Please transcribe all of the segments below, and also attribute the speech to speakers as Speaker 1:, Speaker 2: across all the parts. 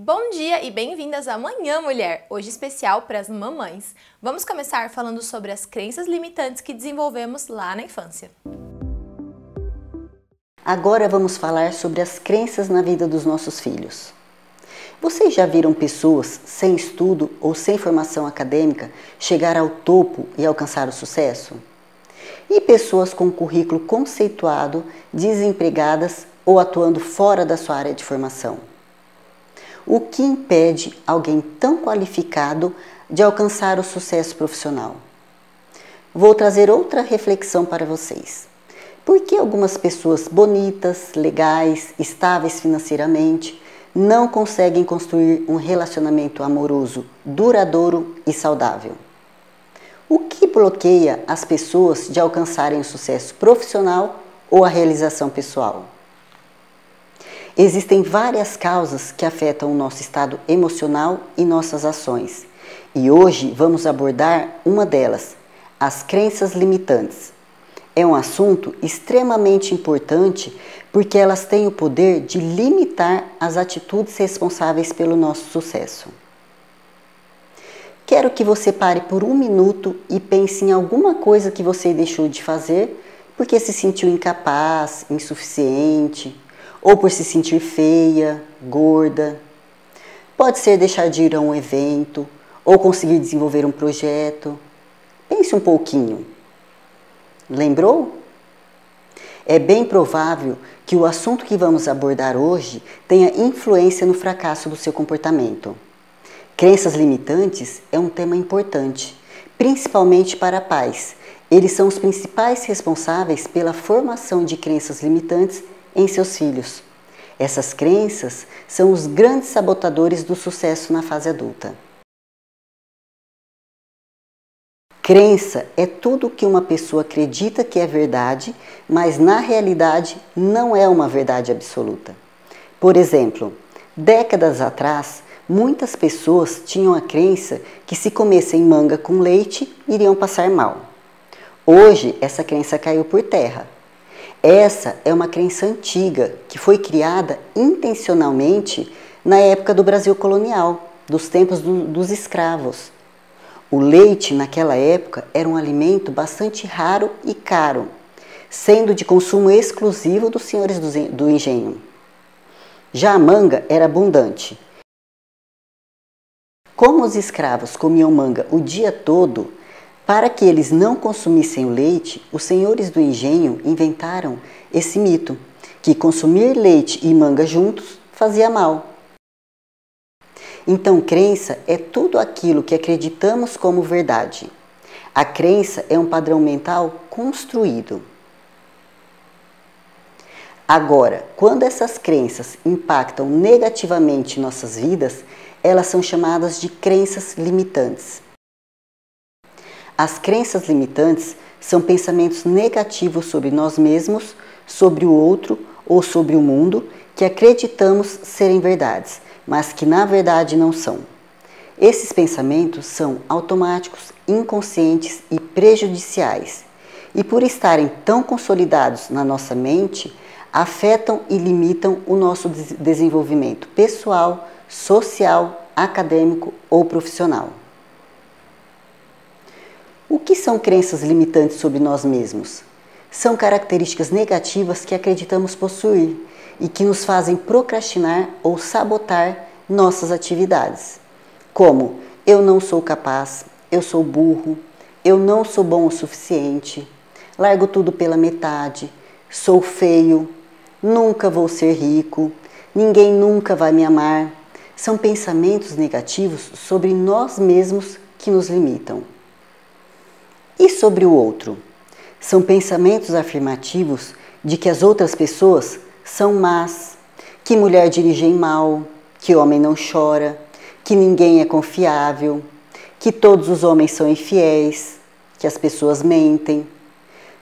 Speaker 1: Bom dia e bem-vindas à Manhã Mulher, hoje especial para as mamães. Vamos começar falando sobre as crenças limitantes que desenvolvemos lá na infância.
Speaker 2: Agora vamos falar sobre as crenças na vida dos nossos filhos. Vocês já viram pessoas sem estudo ou sem formação acadêmica chegar ao topo e alcançar o sucesso? E pessoas com currículo conceituado, desempregadas ou atuando fora da sua área de formação? O que impede alguém tão qualificado de alcançar o sucesso profissional? Vou trazer outra reflexão para vocês. Por que algumas pessoas bonitas, legais, estáveis financeiramente, não conseguem construir um relacionamento amoroso duradouro e saudável? O que bloqueia as pessoas de alcançarem o sucesso profissional ou a realização pessoal? Existem várias causas que afetam o nosso estado emocional e nossas ações. E hoje vamos abordar uma delas, as crenças limitantes. É um assunto extremamente importante porque elas têm o poder de limitar as atitudes responsáveis pelo nosso sucesso. Quero que você pare por um minuto e pense em alguma coisa que você deixou de fazer porque se sentiu incapaz, insuficiente, ou por se sentir feia, gorda. Pode ser deixar de ir a um evento, ou conseguir desenvolver um projeto. Pense um pouquinho. Lembrou? É bem provável que o assunto que vamos abordar hoje tenha influência no fracasso do seu comportamento. Crenças limitantes é um tema importante, principalmente para pais. Eles são os principais responsáveis pela formação de crenças limitantes em seus filhos. Essas crenças são os grandes sabotadores do sucesso na fase adulta. Crença é tudo que uma pessoa acredita que é verdade, mas na realidade não é uma verdade absoluta. Por exemplo, décadas atrás, muitas pessoas tinham a crença que se comessem manga com leite, iriam passar mal. Hoje, essa crença caiu por terra. Essa é uma crença antiga que foi criada intencionalmente na época do Brasil colonial, dos tempos dos escravos. O leite, naquela época, era um alimento bastante raro e caro, sendo de consumo exclusivo dos senhores do engenho. Já a manga era abundante. Como os escravos comiam manga o dia todo, para que eles não consumissem o leite, os senhores do engenho inventaram esse mito, que consumir leite e manga juntos fazia mal. Então, crença é tudo aquilo que acreditamos como verdade. A crença é um padrão mental construído. Agora, quando essas crenças impactam negativamente nossas vidas, elas são chamadas de crenças limitantes. As crenças limitantes são pensamentos negativos sobre nós mesmos, sobre o outro ou sobre o mundo que acreditamos serem verdades, mas que na verdade não são. Esses pensamentos são automáticos, inconscientes e prejudiciais, e por estarem tão consolidados na nossa mente, afetam e limitam o nosso desenvolvimento pessoal, social, acadêmico ou profissional. O que são crenças limitantes sobre nós mesmos? São características negativas que acreditamos possuir e que nos fazem procrastinar ou sabotar nossas atividades, como eu não sou capaz, eu sou burro, eu não sou bom o suficiente, largo tudo pela metade, sou feio, nunca vou ser rico, ninguém nunca vai me amar. São pensamentos negativos sobre nós mesmos que nos limitam. E sobre o outro? São pensamentos afirmativos de que as outras pessoas são más, que mulher dirige mal, que homem não chora, que ninguém é confiável, que todos os homens são infiéis, que as pessoas mentem.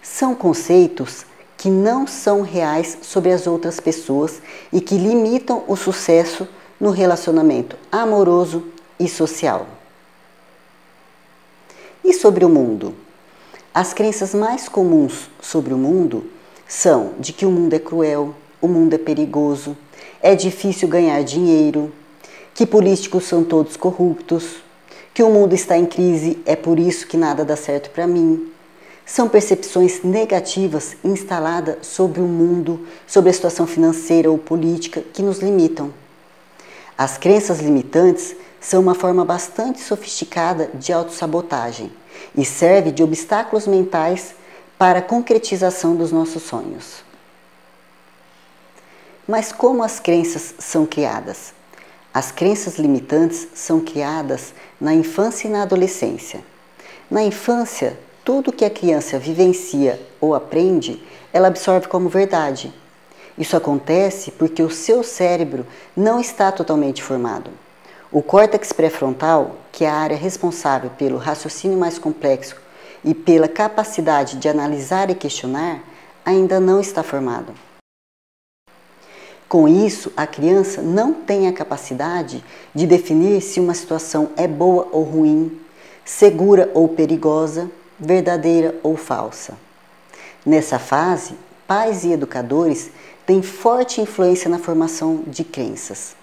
Speaker 2: São conceitos que não são reais sobre as outras pessoas e que limitam o sucesso no relacionamento amoroso e social. E sobre o mundo? As crenças mais comuns sobre o mundo são de que o mundo é cruel, o mundo é perigoso, é difícil ganhar dinheiro, que políticos são todos corruptos, que o mundo está em crise, é por isso que nada dá certo para mim. São percepções negativas instaladas sobre o mundo, sobre a situação financeira ou política que nos limitam. As crenças limitantes são uma forma bastante sofisticada de autossabotagem e serve de obstáculos mentais para a concretização dos nossos sonhos. Mas como as crenças são criadas? As crenças limitantes são criadas na infância e na adolescência. Na infância, tudo que a criança vivencia ou aprende, ela absorve como verdade. Isso acontece porque o seu cérebro não está totalmente formado. O córtex pré-frontal, que é a área responsável pelo raciocínio mais complexo e pela capacidade de analisar e questionar, ainda não está formado. Com isso, a criança não tem a capacidade de definir se uma situação é boa ou ruim, segura ou perigosa, verdadeira ou falsa. Nessa fase, pais e educadores têm forte influência na formação de crenças.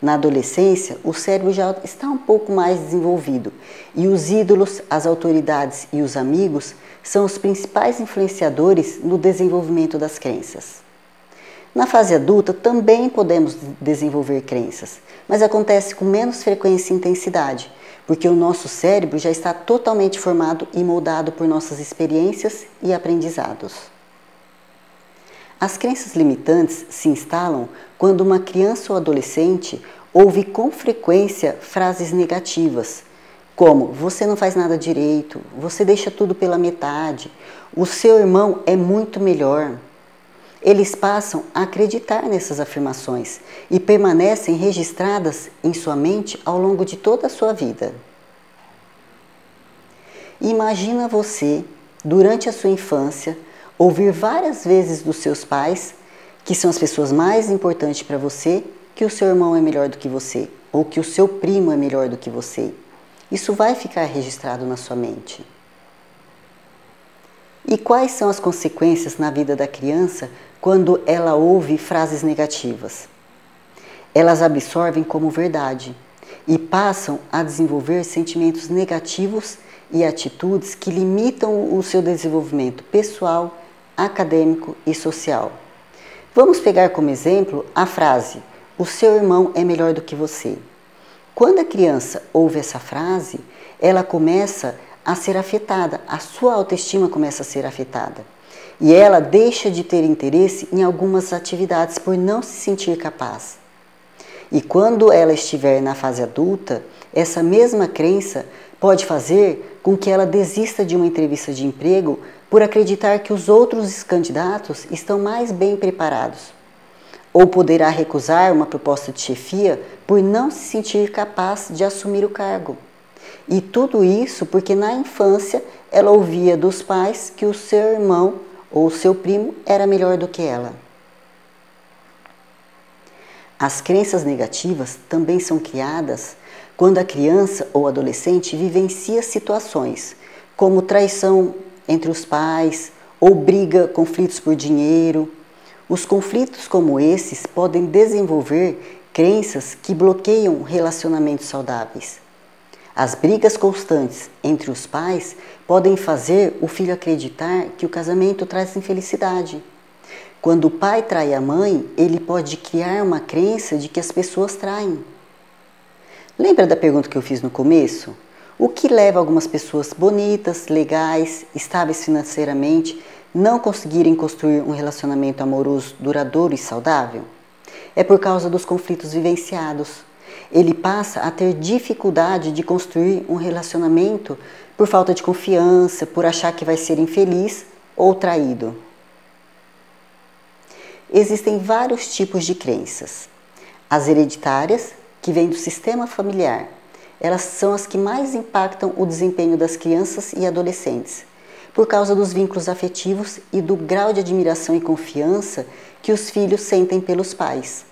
Speaker 2: Na adolescência, o cérebro já está um pouco mais desenvolvido e os ídolos, as autoridades e os amigos são os principais influenciadores no desenvolvimento das crenças. Na fase adulta também podemos desenvolver crenças, mas acontece com menos frequência e intensidade, porque o nosso cérebro já está totalmente formado e moldado por nossas experiências e aprendizados. As crenças limitantes se instalam quando uma criança ou adolescente ouve com frequência frases negativas, como você não faz nada direito, você deixa tudo pela metade, o seu irmão é muito melhor. Eles passam a acreditar nessas afirmações e permanecem registradas em sua mente ao longo de toda a sua vida. Imagina você, durante a sua infância, ouvir várias vezes dos seus pais, que são as pessoas mais importantes para você, que o seu irmão é melhor do que você, ou que o seu primo é melhor do que você. Isso vai ficar registrado na sua mente. E quais são as consequências na vida da criança quando ela ouve frases negativas? Elas absorvem como verdade e passam a desenvolver sentimentos negativos e atitudes que limitam o seu desenvolvimento pessoal, acadêmico e social. Vamos pegar como exemplo a frase: o seu irmão é melhor do que você. Quando a criança ouve essa frase, ela começa a ser afetada, a sua autoestima começa a ser afetada. E ela deixa de ter interesse em algumas atividades por não se sentir capaz. E quando ela estiver na fase adulta, essa mesma crença pode fazer com que ela desista de uma entrevista de emprego por acreditar que os outros candidatos estão mais bem preparados. Ou poderá recusar uma proposta de chefia por não se sentir capaz de assumir o cargo. E tudo isso porque na infância ela ouvia dos pais que o seu irmão ou o seu primo era melhor do que ela. As crenças negativas também são criadas quando a criança ou adolescente vivencia situações como traição entre os pais ou briga, conflitos por dinheiro. Os conflitos como esses podem desenvolver crenças que bloqueiam relacionamentos saudáveis. As brigas constantes entre os pais podem fazer o filho acreditar que o casamento traz infelicidade. Quando o pai trai a mãe, ele pode criar uma crença de que as pessoas traem. Lembra da pergunta que eu fiz no começo? O que leva algumas pessoas bonitas, legais, estáveis financeiramente, não conseguirem construir um relacionamento amoroso duradouro e saudável? É por causa dos conflitos vivenciados. Ele passa a ter dificuldade de construir um relacionamento por falta de confiança, por achar que vai ser infeliz ou traído. Existem vários tipos de crenças. As hereditárias, que vêm do sistema familiar, elas são as que mais impactam o desempenho das crianças e adolescentes, por causa dos vínculos afetivos e do grau de admiração e confiança que os filhos sentem pelos pais.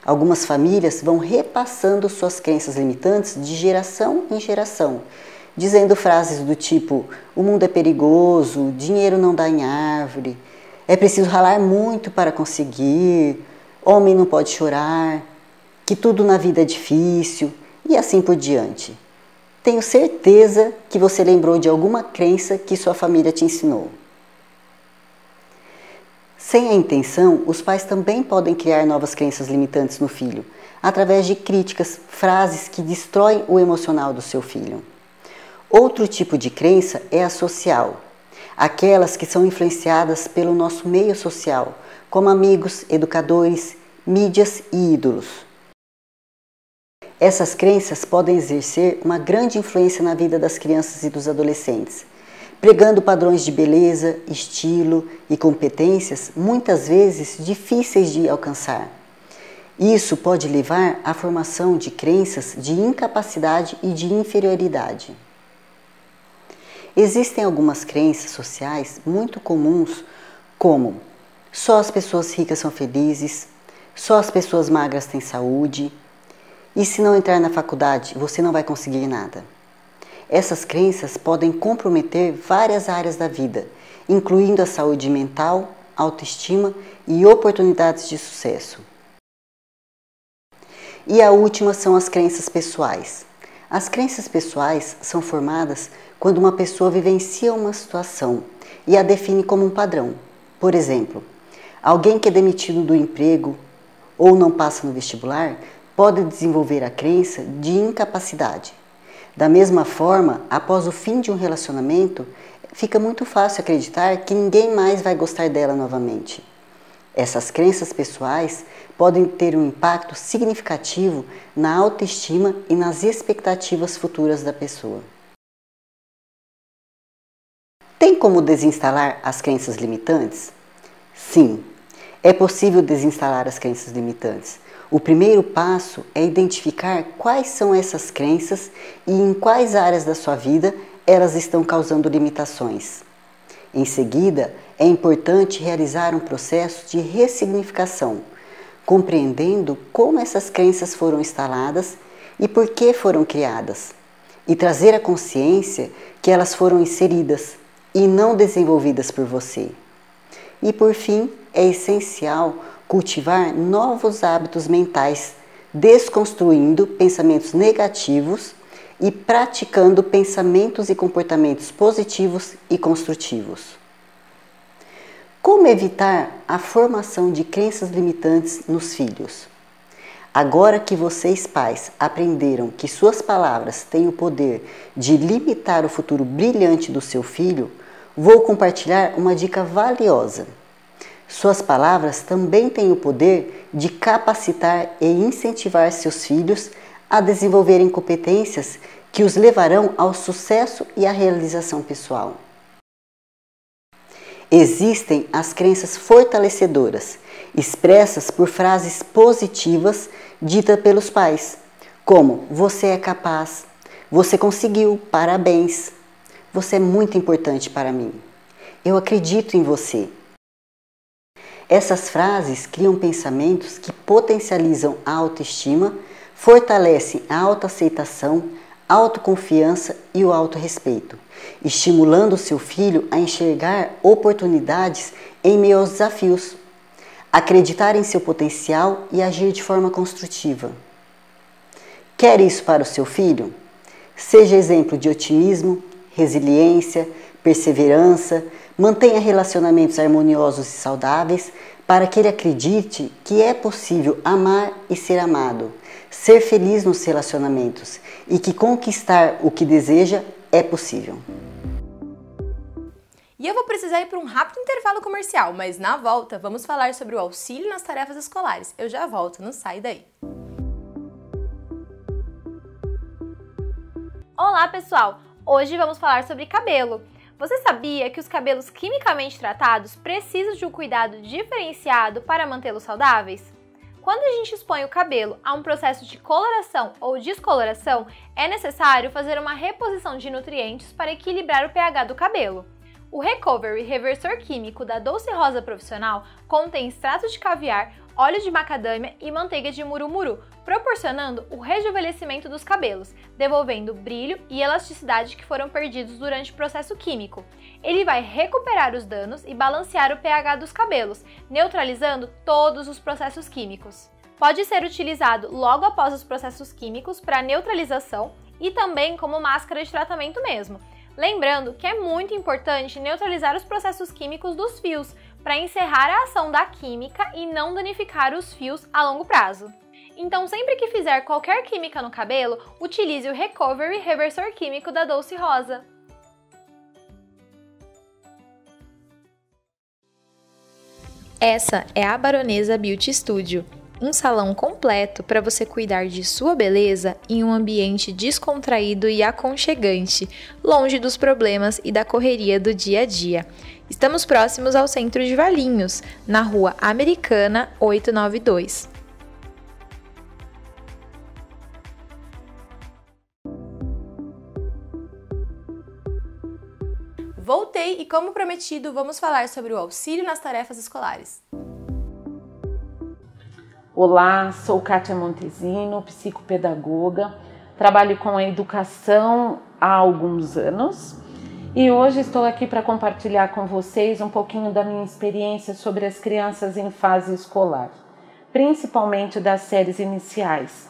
Speaker 2: Algumas famílias vão repassando suas crenças limitantes de geração em geração, dizendo frases do tipo: o mundo é perigoso, dinheiro não dá em árvore, é preciso ralar muito para conseguir, homem não pode chorar, que tudo na vida é difícil e assim por diante. Tenho certeza que você lembrou de alguma crença que sua família te ensinou. Sem a intenção, os pais também podem criar novas crenças limitantes no filho, através de críticas, frases que destroem o emocional do seu filho. Outro tipo de crença é a social, aquelas que são influenciadas pelo nosso meio social, como amigos, educadores, mídias e ídolos. Essas crenças podem exercer uma grande influência na vida das crianças e dos adolescentes, pregando padrões de beleza, estilo e competências muitas vezes difíceis de alcançar. Isso pode levar à formação de crenças de incapacidade e de inferioridade. Existem algumas crenças sociais muito comuns, como só as pessoas ricas são felizes, só as pessoas magras têm saúde, e se não entrar na faculdade, você não vai conseguir nada. Essas crenças podem comprometer várias áreas da vida, incluindo a saúde mental, autoestima e oportunidades de sucesso. E a última são as crenças pessoais. As crenças pessoais são formadas quando uma pessoa vivencia uma situação e a define como um padrão. Por exemplo, alguém que é demitido do emprego ou não passa no vestibular pode desenvolver a crença de incapacidade. Da mesma forma, após o fim de um relacionamento, fica muito fácil acreditar que ninguém mais vai gostar dela novamente. Essas crenças pessoais podem ter um impacto significativo na autoestima e nas expectativas futuras da pessoa. Tem como desinstalar as crenças limitantes? Sim, é possível desinstalar as crenças limitantes. O primeiro passo é identificar quais são essas crenças e em quais áreas da sua vida elas estão causando limitações. Em seguida, é importante realizar um processo de ressignificação, compreendendo como essas crenças foram instaladas e por que foram criadas, e trazer a consciência que elas foram inseridas e não desenvolvidas por você. E por fim, é essencial cultivar novos hábitos mentais, desconstruindo pensamentos negativos e praticando pensamentos e comportamentos positivos e construtivos. Como evitar a formação de crenças limitantes nos filhos? Agora que vocês, pais, aprenderam que suas palavras têm o poder de limitar o futuro brilhante do seu filho, vou compartilhar uma dica valiosa. Suas palavras também têm o poder de capacitar e incentivar seus filhos a desenvolverem competências que os levarão ao sucesso e à realização pessoal. Existem as crenças fortalecedoras, expressas por frases positivas ditas pelos pais, como você é capaz, você conseguiu, parabéns, você é muito importante para mim, eu acredito em você. Essas frases criam pensamentos que potencializam a autoestima, fortalecem a autoaceitação, a autoconfiança e o autorrespeito, estimulando o seu filho a enxergar oportunidades em meio aos desafios, acreditar em seu potencial e agir de forma construtiva. Quer isso para o seu filho? Seja exemplo de otimismo, resiliência, perseverança, mantenha relacionamentos harmoniosos e saudáveis para que ele acredite que é possível amar e ser amado, ser feliz nos relacionamentos e que conquistar o que deseja é possível.
Speaker 1: E eu vou precisar ir para um rápido intervalo comercial, mas na volta vamos falar sobre o auxílio nas tarefas escolares. Eu já volto, não sai daí.
Speaker 3: Olá pessoal, hoje vamos falar sobre cabelo. Você sabia que os cabelos quimicamente tratados precisam de um cuidado diferenciado para mantê-los saudáveis? Quando a gente expõe o cabelo a um processo de coloração ou descoloração, é necessário fazer uma reposição de nutrientes para equilibrar o pH do cabelo. O Recovery Reversor Químico da Doce Rosa Profissional contém extrato de caviar, óleo de macadâmia e manteiga de murumuru, proporcionando o rejuvenescimento dos cabelos, devolvendo brilho e elasticidade que foram perdidos durante o processo químico. Ele vai recuperar os danos e balancear o pH dos cabelos, neutralizando todos os processos químicos. Pode ser utilizado logo após os processos químicos para neutralização e também como máscara de tratamento mesmo. Lembrando que é muito importante neutralizar os processos químicos dos fios para encerrar a ação da química e não danificar os fios a longo prazo. Então, sempre que fizer qualquer química no cabelo, utilize o Recovery Reversor Químico da Dolce Rosa.
Speaker 1: Essa é a Baronesa Beauty Studio, um salão completo para você cuidar de sua beleza em um ambiente descontraído e aconchegante, longe dos problemas e da correria do dia a dia. Estamos próximos ao centro de Valinhos, na Rua Americana 892. Voltei e, como prometido, vamos falar sobre o auxílio nas tarefas escolares.
Speaker 4: Olá, sou Kátia Montesino, psicopedagoga, trabalho com a educação há alguns anos e hoje estou aqui para compartilhar com vocês um pouquinho da minha experiência sobre as crianças em fase escolar, principalmente das séries iniciais.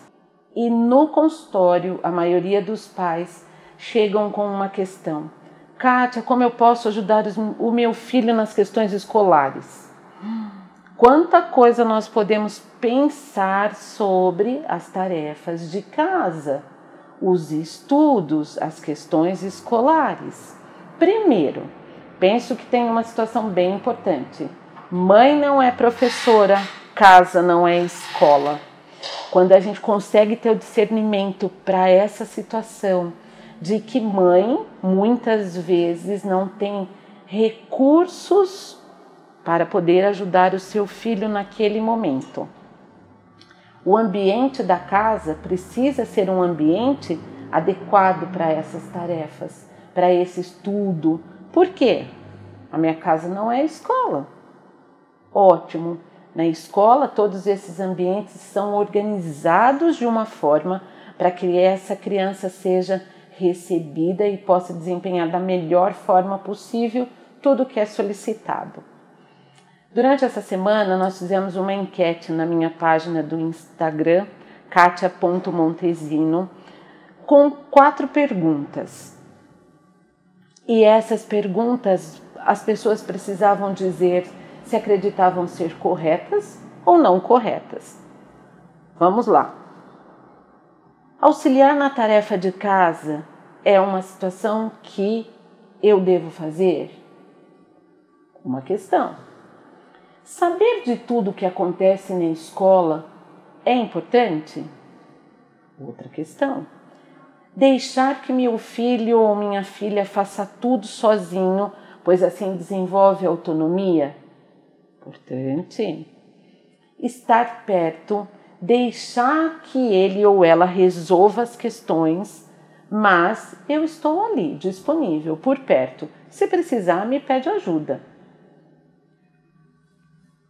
Speaker 4: E no consultório, a maioria dos pais chegam com uma questão: Kátia, como eu posso ajudar o meu filho nas questões escolares? Quanta coisa nós podemos pensar sobre as tarefas de casa, os estudos, as questões escolares. Primeiro, penso que tem uma situação bem importante. Mãe não é professora, casa não é escola. Quando a gente consegue ter o discernimento para essa situação, de que mãe muitas vezes não tem recursos para poder ajudar o seu filho naquele momento. O ambiente da casa precisa ser um ambiente adequado para essas tarefas, para esse estudo. Por quê? A minha casa não é escola. Ótimo. Na escola, todos esses ambientes são organizados de uma forma para que essa criança seja recebida e possa desempenhar da melhor forma possível tudo o que é solicitado. Durante essa semana, nós fizemos uma enquete na minha página do Instagram, katia.montesino, com 4 perguntas. E essas perguntas, as pessoas precisavam dizer se acreditavam ser corretas ou não corretas. Vamos lá. Auxiliar na tarefa de casa é uma situação que eu devo fazer? Uma questão. Saber de tudo o que acontece na escola é importante? Outra questão. Deixar que meu filho ou minha filha faça tudo sozinho, pois assim desenvolve autonomia? Importante. Estar perto, deixar que ele ou ela resolva as questões, mas eu estou ali, disponível, por perto. Se precisar, me pede ajuda.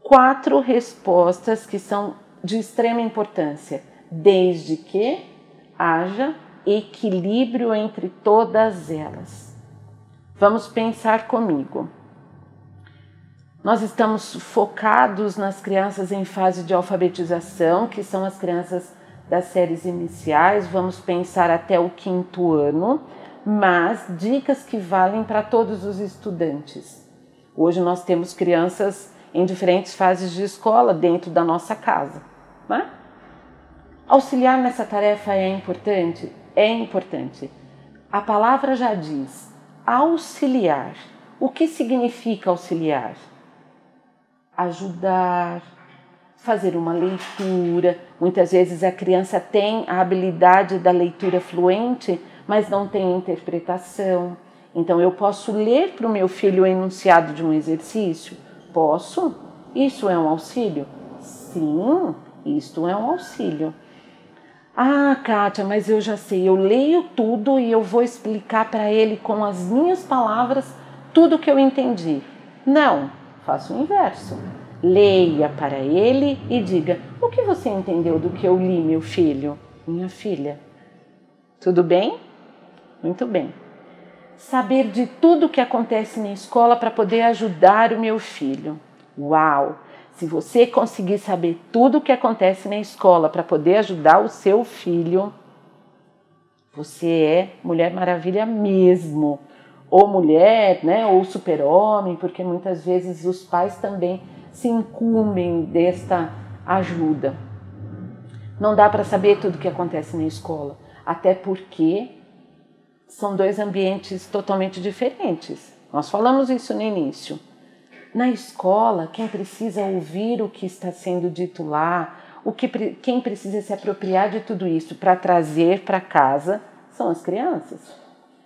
Speaker 4: 4 respostas que são de extrema importância, desde que haja equilíbrio entre todas elas. Vamos pensar comigo. Nós estamos focados nas crianças em fase de alfabetização, que são as crianças das séries iniciais, vamos pensar até o 5º ano, mas dicas que valem para todos os estudantes. Hoje nós temos crianças em diferentes fases de escola dentro da nossa casa, né? Auxiliar nessa tarefa é importante? É importante. A palavra já diz, auxiliar. O que significa auxiliar? Ajudar, fazer uma leitura. Muitas vezes a criança tem a habilidade da leitura fluente, mas não tem interpretação. Então eu posso ler para o meu filho o enunciado de um exercício? Posso? Isso é um auxílio? Sim, isto é um auxílio. Ah, Kátia, mas eu já sei, eu leio tudo e eu vou explicar para ele com as minhas palavras tudo o que eu entendi. Não, faça o inverso. Leia para ele e diga, o que você entendeu do que eu li, meu filho? Minha filha. Tudo bem? Muito bem. Saber de tudo o que acontece na escola para poder ajudar o meu filho. Uau! Se você conseguir saber tudo o que acontece na escola para poder ajudar o seu filho, você é Mulher Maravilha mesmo. Ou mulher, né? Ou super-homem, porque muitas vezes os pais também se incumbem desta ajuda. Não dá para saber tudo o que acontece na escola, até porque são dois ambientes totalmente diferentes. Nós falamos isso no início. Na escola, quem precisa ouvir o que está sendo dito lá, quem precisa se apropriar de tudo isso para trazer para casa são as crianças.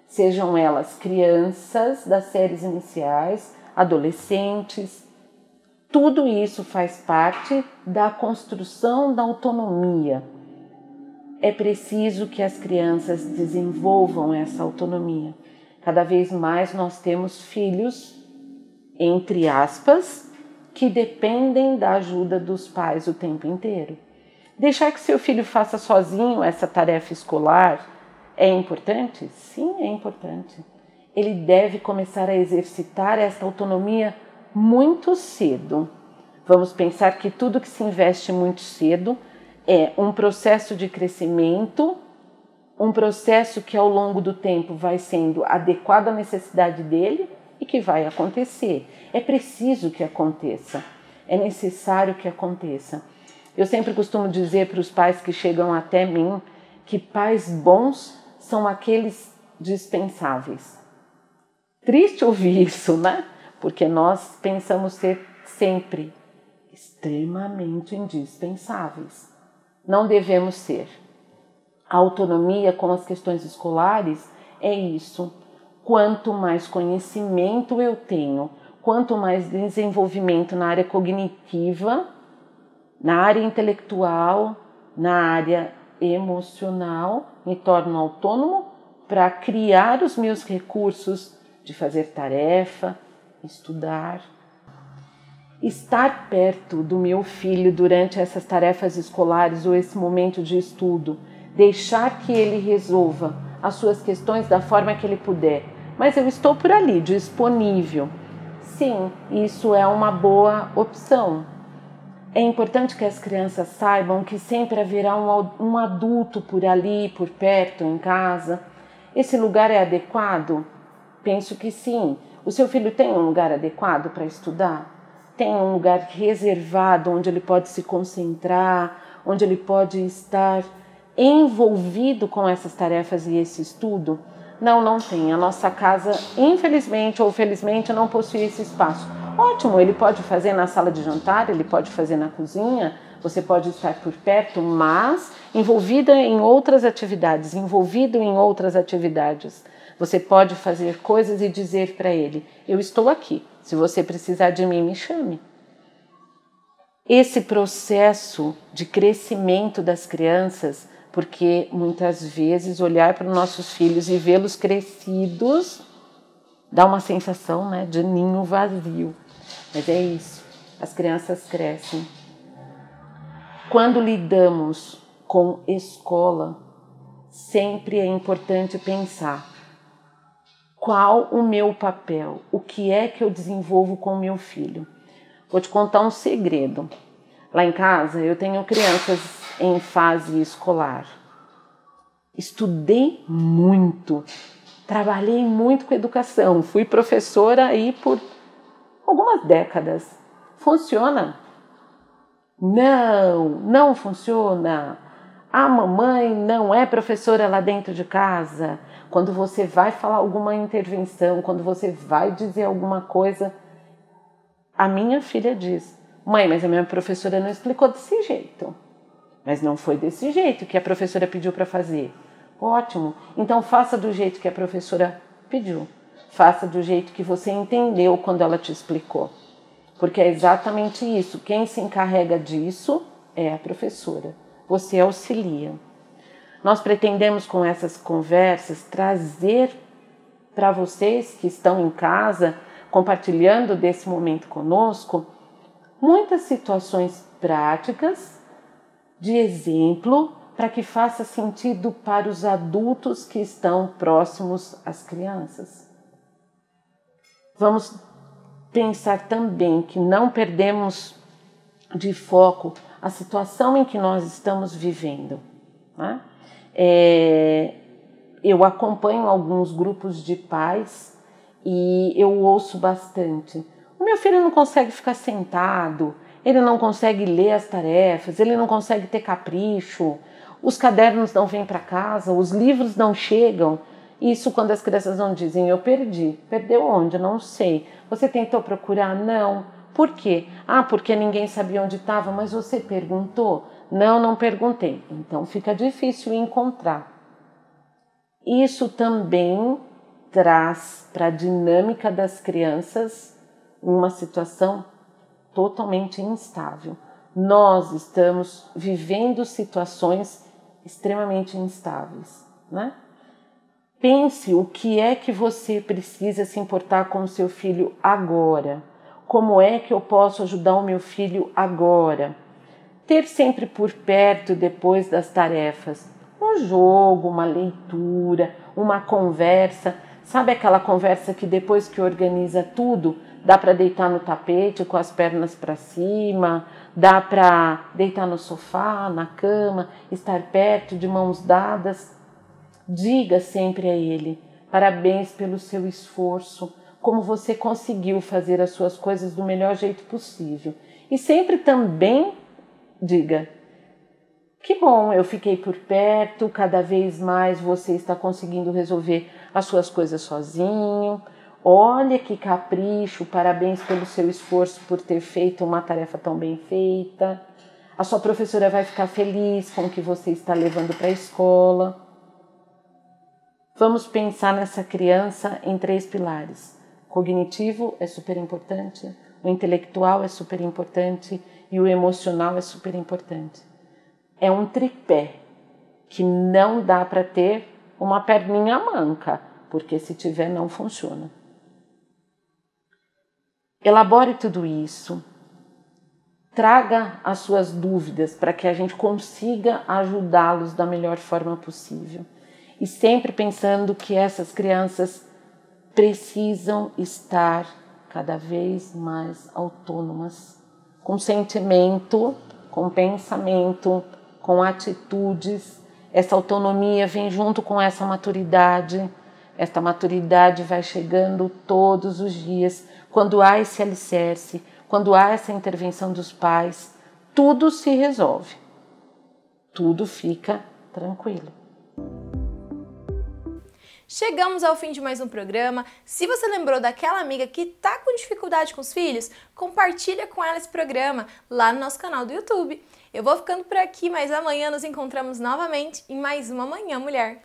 Speaker 4: Sejam elas crianças das séries iniciais, adolescentes. Tudo isso faz parte da construção da autonomia. É preciso que as crianças desenvolvam essa autonomia. Cada vez mais nós temos filhos, entre aspas, que dependem da ajuda dos pais o tempo inteiro. Deixar que seu filho faça sozinho essa tarefa escolar é importante? Sim, é importante. Ele deve começar a exercitar essa autonomia muito cedo. Vamos pensar que tudo que se investe muito cedo é um processo de crescimento, um processo que ao longo do tempo vai sendo adequado à necessidade dele e que vai acontecer. É preciso que aconteça, é necessário que aconteça. Eu sempre costumo dizer para os pais que chegam até mim que pais bons são aqueles dispensáveis. Triste ouvir isso, né? Porque nós pensamos ser sempre extremamente indispensáveis. Não devemos ser. A autonomia com as questões escolares é isso. Quanto mais conhecimento eu tenho, quanto mais desenvolvimento na área cognitiva, na área intelectual, na área emocional, me torno autônomo para criar os meus recursos de fazer tarefa, estudar. Estar perto do meu filho durante essas tarefas escolares ou esse momento de estudo, deixar que ele resolva as suas questões da forma que ele puder, mas eu estou por ali, disponível. Sim, isso é uma boa opção. É importante que as crianças saibam que sempre haverá um adulto por ali, por perto, em casa. Esse lugar é adequado? Penso que sim. O seu filho tem um lugar adequado para estudar? Tem um lugar reservado onde ele pode se concentrar, onde ele pode estar envolvido com essas tarefas e esse estudo? Não, não tem. A nossa casa, infelizmente ou felizmente, não possui esse espaço. Ótimo, ele pode fazer na sala de jantar, ele pode fazer na cozinha, você pode estar por perto, mas envolvido em outras atividades. Você pode fazer coisas e dizer para ele: eu estou aqui, se você precisar de mim, me chame. Esse processo de crescimento das crianças, porque muitas vezes olhar para os nossos filhos e vê-los crescidos dá uma sensação, né, de ninho vazio. Mas é isso, as crianças crescem. Quando lidamos com escola, sempre é importante pensar: qual o meu papel? O que é que eu desenvolvo com o meu filho? Vou te contar um segredo. Lá em casa eu tenho crianças em fase escolar. Estudei muito, trabalhei muito com educação, fui professora aí por algumas décadas. Funciona? Não, não funciona. A mamãe não é professora lá dentro de casa. Quando você vai falar alguma intervenção, quando você vai dizer alguma coisa, a minha filha diz: mãe, mas a minha professora não explicou desse jeito. Mas não foi desse jeito que a professora pediu para fazer. Ótimo, então faça do jeito que a professora pediu. Faça do jeito que você entendeu quando ela te explicou. Porque é exatamente isso. Quem se encarrega disso é a professora. Você auxilia. Nós pretendemos com essas conversas trazer para vocês que estão em casa, compartilhando desse momento conosco, muitas situações práticas de exemplo para que faça sentido para os adultos que estão próximos às crianças. Vamos pensar também que não perdemos de foco a situação em que nós estamos vivendo, né? Eu acompanho alguns grupos de pais e eu ouço bastante. O meu filho não consegue ficar sentado, ele não consegue ler as tarefas, ele não consegue ter capricho, os cadernos não vêm para casa, os livros não chegam. Isso quando as crianças não dizem, eu perdi. Perdeu onde? Não sei. Você tentou procurar? Não. Por quê? Porque ninguém sabia onde estava, mas você perguntou? Não, não perguntei. Então fica difícil encontrar. Isso também traz para a dinâmica das crianças uma situação totalmente instável. Nós estamos vivendo situações extremamente instáveis, né? Pense o que é que você precisa se importar com o seu filho agora. Como é que eu posso ajudar o meu filho agora? Ter sempre por perto, depois das tarefas, um jogo, uma leitura, uma conversa. Sabe aquela conversa que depois que organiza tudo, dá para deitar no tapete com as pernas para cima, dá para deitar no sofá, na cama, estar perto, de mãos dadas? Diga sempre a ele, parabéns pelo seu esforço, como você conseguiu fazer as suas coisas do melhor jeito possível. E sempre também diga, que bom, eu fiquei por perto, cada vez mais você está conseguindo resolver as suas coisas sozinho. Olha que capricho, parabéns pelo seu esforço por ter feito uma tarefa tão bem feita. A sua professora vai ficar feliz com o que você está levando para a escola. Vamos pensar nessa criança em 3 pilares. Cognitivo é super importante, o intelectual é super importante e o emocional é super importante. É um tripé que não dá para ter uma perninha manca, porque se tiver não funciona. Elabore tudo isso, traga as suas dúvidas para que a gente consiga ajudá-los da melhor forma possível. E sempre pensando que essas crianças precisam estar cada vez mais autônomas, com sentimento, com pensamento, com atitudes. Essa autonomia vem junto com essa maturidade. Esta maturidade vai chegando todos os dias. Quando há esse alicerce, quando há essa intervenção dos pais, tudo se resolve. Tudo fica tranquilo.
Speaker 3: Chegamos ao fim de mais um programa. Se você lembrou daquela amiga que tá com dificuldade com os filhos, compartilha com ela esse programa lá no nosso canal do YouTube. Eu vou ficando por aqui, mas amanhã nos encontramos novamente em mais uma Manhã Mulher.